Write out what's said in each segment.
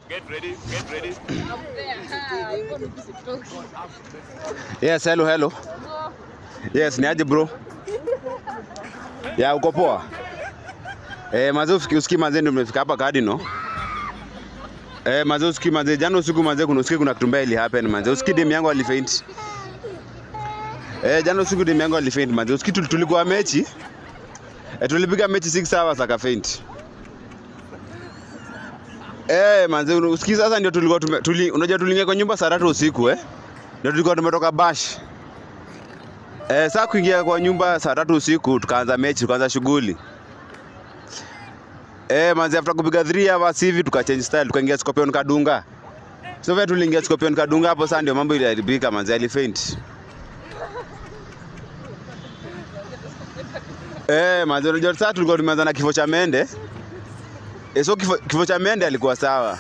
Get ready. Up there. You want to visit talking. Yes, hello. Yes, ni aje bro? Ya uko poa? Manze usikii manze ndio mmefika hapa Cardinal. Manze usikii manze jana usiku manze kuna kitu mbaya ili happen manze. Usikii demu yangu alifaint. Jana usiku demu yangu alifaint manze. Usikii tulikuwa mechi. Tulipiga mechi 6 hours akafaint. Manze usikii sasa ndio tulikuwa unajua tuliingia kwa nyumba saa 3 usiku ndio tulikuwa tumetoka bash. Sasa kuingia kwa nyumba saa 3 usiku tukaanza mechi, tukaanza shughuli. Manze after kupiga 3 hours hivi tukachange style, tukaingia Scorpion Kadunga. So vile tuliingia Scorpion Kadunga hapo sasa ndio mambo iliharibika manze, alifaint. Manze unajua sasa tulikuwa tumeanza na kifo cha mende. So kifo cha mende alikuwa sawa.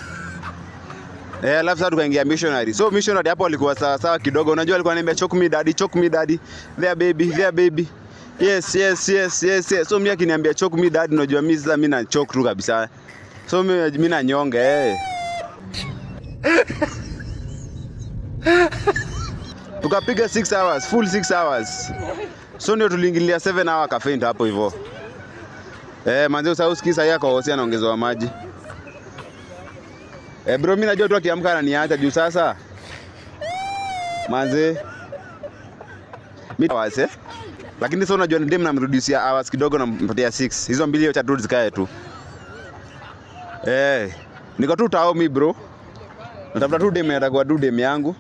Alafu sasa tukaingia missionary. So missionary hapo alikuwa sawa kidogo. Unajua alikuwa ananiambia choke me daddy. There baby. Yes. So mimi akiniambia choke me daddy, unajua mimi sasa mimi na choke tu kabisa. So mimi na nyonge Tukapiga 6 hours, full 6 hours. So ndio tuliingilia 7 hours kafaint hapo hivyo. Manze usahau sikisa yako hosi anaongezewa maji. Bro mimi najua tu akiamka ananiacha juu sasa. Manze mimi tawase. Lakini sasa unajua ndem namrudishia hours kidogo nampatia 6. Hizo mbili yote tu zikae tu. Niko tu tao mimi bro. Natafuta tu dem atakuwa tu dem yangu.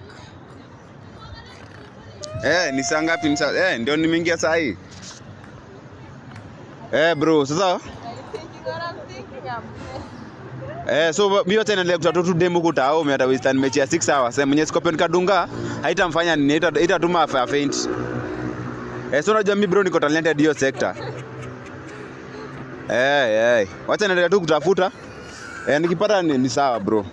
Ni saa ngapi msa? Ndio nimeingia saa hii. Bro sasa so mimi yote naendelea kutafuta tu demo kutao mimi hata waste mechi ya 6 hours. Mwenye Scorpion Kadunga haitamfanya nini, itatuma afa faint. So unajua mimi bro niko talented hiyo sector. Wacha naendelea tu kutafuta. Nikipata ni sawa bro.